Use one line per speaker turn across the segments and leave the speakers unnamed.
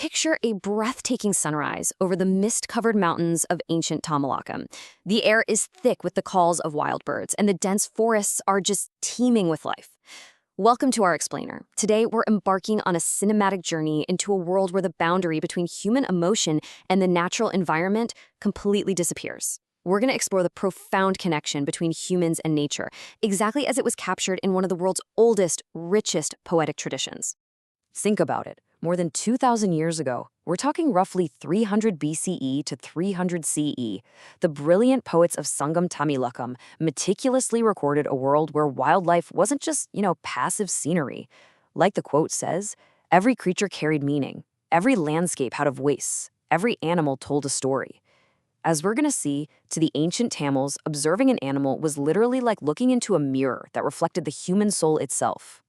Picture a breathtaking sunrise over the mist-covered mountains of ancient Tamalakam. The air is thick with the calls of wild birds, and the dense forests are just teeming with life. Welcome to our explainer. Today, we're embarking on a cinematic journey into a world where the boundary between human emotion and the natural environment completely disappears. We're going to explore the profound connection between humans and nature, exactly as it was captured in one of the world's oldest, richest poetic traditions. Think about it. More than 2,000 years ago, we're talking roughly 300 BCE to 300 CE, the brilliant poets of Sangam Tamilakam meticulously recorded a world where wildlife wasn't just, passive scenery. Like the quote says, every creature carried meaning, every landscape had a voice, every animal told a story. As we're going to see, to the ancient Tamils, observing an animal was literally like looking into a mirror that reflected the human soul itself.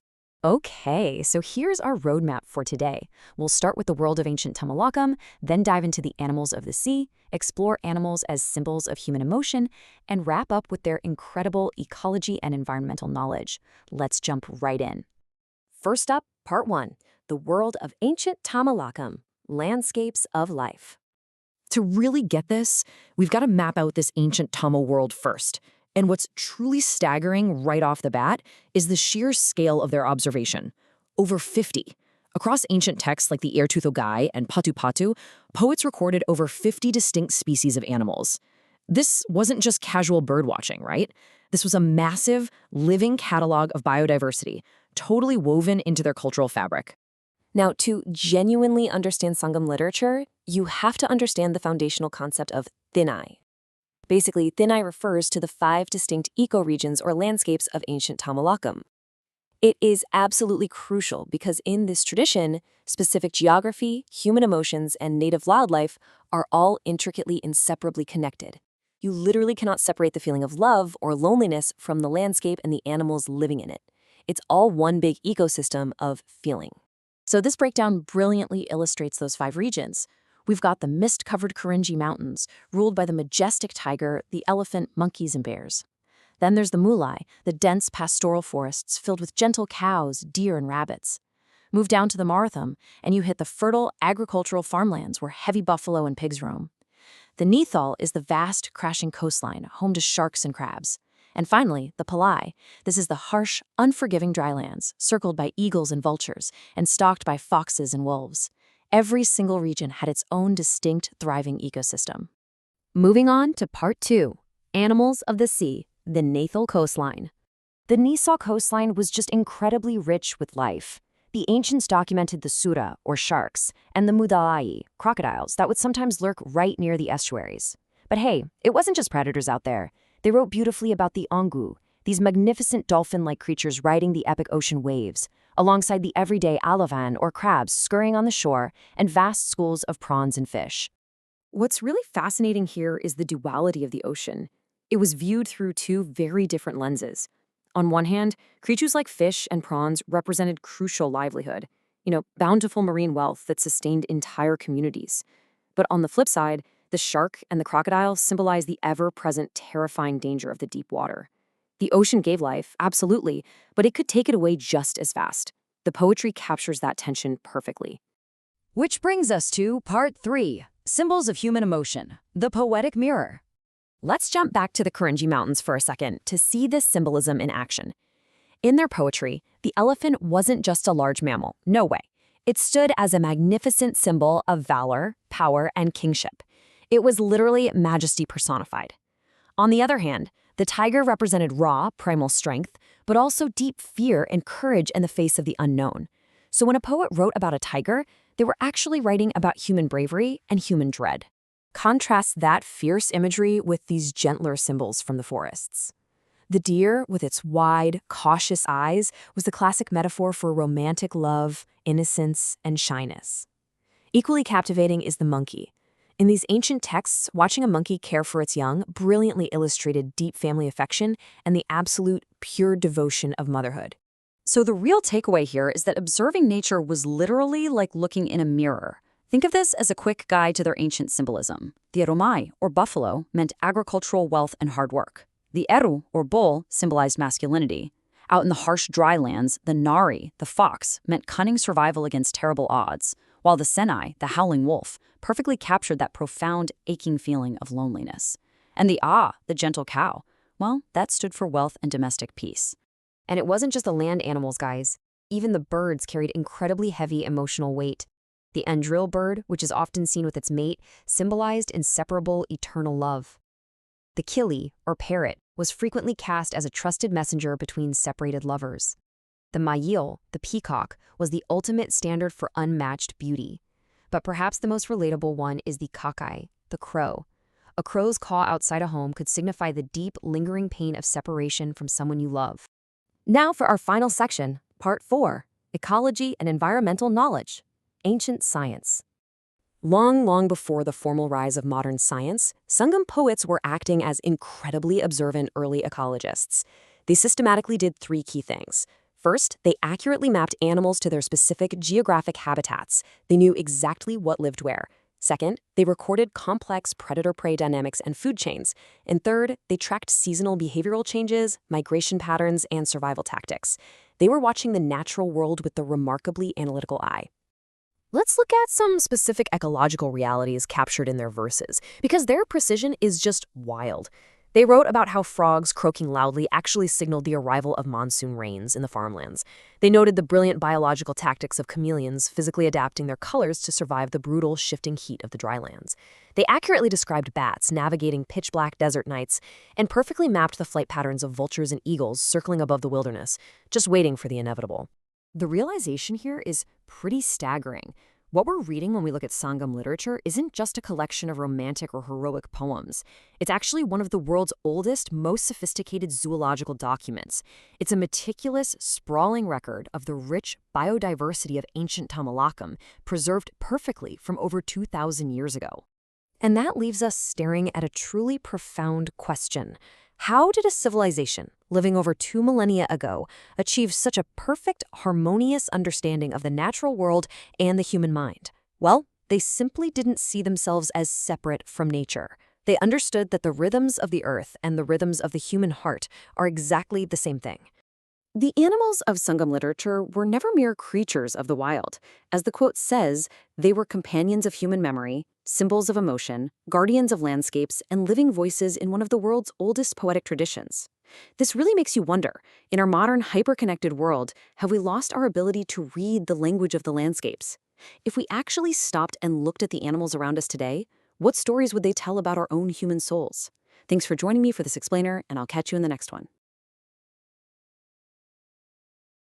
Okay, so here's our roadmap for today. We'll start with the world of ancient Tamalakam, then dive into the animals of the sea, explore animals as symbols of human emotion, and wrap up with their incredible ecology and environmental knowledge. Let's jump right in. First up, Part 1, the world of ancient Tamalakam, landscapes of life. To really get this, we've got to map out this ancient Tamil world first. And what's truly staggering right off the bat is the sheer scale of their observation. Over 50. Across ancient texts like the Ertuthogai and Patu Patu, poets recorded over 50 distinct species of animals. This wasn't just casual birdwatching, right? This was a massive, living catalog of biodiversity, totally woven into their cultural fabric. Now, to genuinely understand Sangam literature, you have to understand the foundational concept of thinai. Basically, thinai refers to the 5 distinct ecoregions or landscapes of ancient Tamalakam. It is absolutely crucial because in this tradition, specific geography, human emotions, and native wildlife are all intricately, inseparably connected. You literally cannot separate the feeling of love or loneliness from the landscape and the animals living in it. It's all one big ecosystem of feeling. So this breakdown brilliantly illustrates those 5 regions. We've got the mist-covered Karinji Mountains, ruled by the majestic tiger, the elephant, monkeys, and bears. Then there's the Mulai, the dense pastoral forests filled with gentle cows, deer, and rabbits. Move down to the Marathon, and you hit the fertile agricultural farmlands where heavy buffalo and pigs roam. The Nithal is the vast, crashing coastline, home to sharks and crabs. And finally, the Palai. This is the harsh, unforgiving drylands, circled by eagles and vultures, and stalked by foxes and wolves. Every single region had its own distinct, thriving ecosystem. Moving on to Part 2, Animals of the Sea, the Nathal Coastline. The Nisal coastline was just incredibly rich with life. The ancients documented the sura, or sharks, and the mudalai, crocodiles, that would sometimes lurk right near the estuaries. But hey, it wasn't just predators out there. They wrote beautifully about the ongu, these magnificent dolphin-like creatures riding the epic ocean waves, alongside the everyday alavan or crabs scurrying on the shore and vast schools of prawns and fish. What's really fascinating here is the duality of the ocean. It was viewed through 2 very different lenses. On one hand, creatures like fish and prawns represented crucial livelihood, bountiful marine wealth that sustained entire communities. But on the flip side, the shark and the crocodile symbolize the ever-present terrifying danger of the deep water. The ocean gave life, absolutely, but it could take it away just as fast. The poetry captures that tension perfectly. Which brings us to Part 3, Symbols of Human Emotion, the Poetic Mirror. Let's jump back to the Karinji Mountains for a second to see this symbolism in action. In their poetry, the elephant wasn't just a large mammal, no way. It stood as a magnificent symbol of valor, power, and kingship. It was literally majesty personified. On the other hand, the tiger represented raw, primal strength, but also deep fear and courage in the face of the unknown. So when a poet wrote about a tiger, they were actually writing about human bravery and human dread. Contrast that fierce imagery with these gentler symbols from the forests. The deer, with its wide, cautious eyes, was the classic metaphor for romantic love, innocence, and shyness. Equally captivating is the monkey. In these ancient texts, watching a monkey care for its young brilliantly illustrated deep family affection and the absolute, pure devotion of motherhood. So the real takeaway here is that observing nature was literally like looking in a mirror. Think of this as a quick guide to their ancient symbolism. The eromai, or buffalo, meant agricultural wealth and hard work. The eru, or bull, symbolized masculinity. Out in the harsh dry lands, the nari, the fox, meant cunning survival against terrible odds,
while the Senai, the howling wolf, perfectly captured that profound, aching feeling of loneliness. And the the gentle cow, well, that stood for wealth and domestic peace.
And it wasn't just the land animals, guys. Even the birds carried incredibly heavy emotional weight. The andril bird, which is often seen with its mate, symbolized inseparable eternal love. The kili, or parrot, was frequently cast as a trusted messenger between separated lovers. The mayil, the peacock, was the ultimate standard for unmatched beauty. But perhaps the most relatable one is the kakai, the crow. A crow's caw outside a home could signify the deep, lingering pain of separation from someone you love. Now for our final section, Part 4, Ecology and Environmental Knowledge, Ancient Science. Long before the formal rise of modern science, Sangam poets were acting as incredibly observant early ecologists. They systematically did three key things. First, they accurately mapped animals to their specific geographic habitats. They knew exactly what lived where. Second, they recorded complex predator-prey dynamics and food chains. And third, they tracked seasonal behavioral changes, migration patterns, and survival tactics. They were watching the natural world with the remarkably analytical eye. Let's look at some specific ecological realities captured in their verses, because their precision is just wild. They wrote about how frogs croaking loudly actually signaled the arrival of monsoon rains in the farmlands. They noted the brilliant biological tactics of chameleons physically adapting their colors to survive the brutal, shifting heat of the drylands. They accurately described bats navigating pitch-black desert nights and perfectly mapped the flight patterns of vultures and eagles circling above the wilderness, just waiting for the inevitable. The realization here is pretty staggering. What we're reading when we look at Sangam literature isn't just a collection of romantic or heroic poems. It's actually one of the world's oldest, most sophisticated zoological documents. It's a meticulous, sprawling record of the rich biodiversity of ancient Tamalakam, preserved perfectly from over 2,000 years ago. And that leaves us staring at a truly profound question. How did a civilization living over 2 millennia ago achieve such a perfect, harmonious understanding of the natural world and the human mind? Well, they simply didn't see themselves as separate from nature. They understood that the rhythms of the earth and the rhythms of the human heart are exactly the same thing. The animals of Sangam literature were never mere creatures of the wild. As the quote says, they were companions of human memory, symbols of emotion, guardians of landscapes, and living voices in one of the world's oldest poetic traditions. This really makes you wonder, in our modern hyper-connected world, have we lost our ability to read the language of the landscapes? If we actually stopped and looked at the animals around us today, what stories would they tell about our own human souls? Thanks for joining me for this explainer, and I'll catch you in the next one.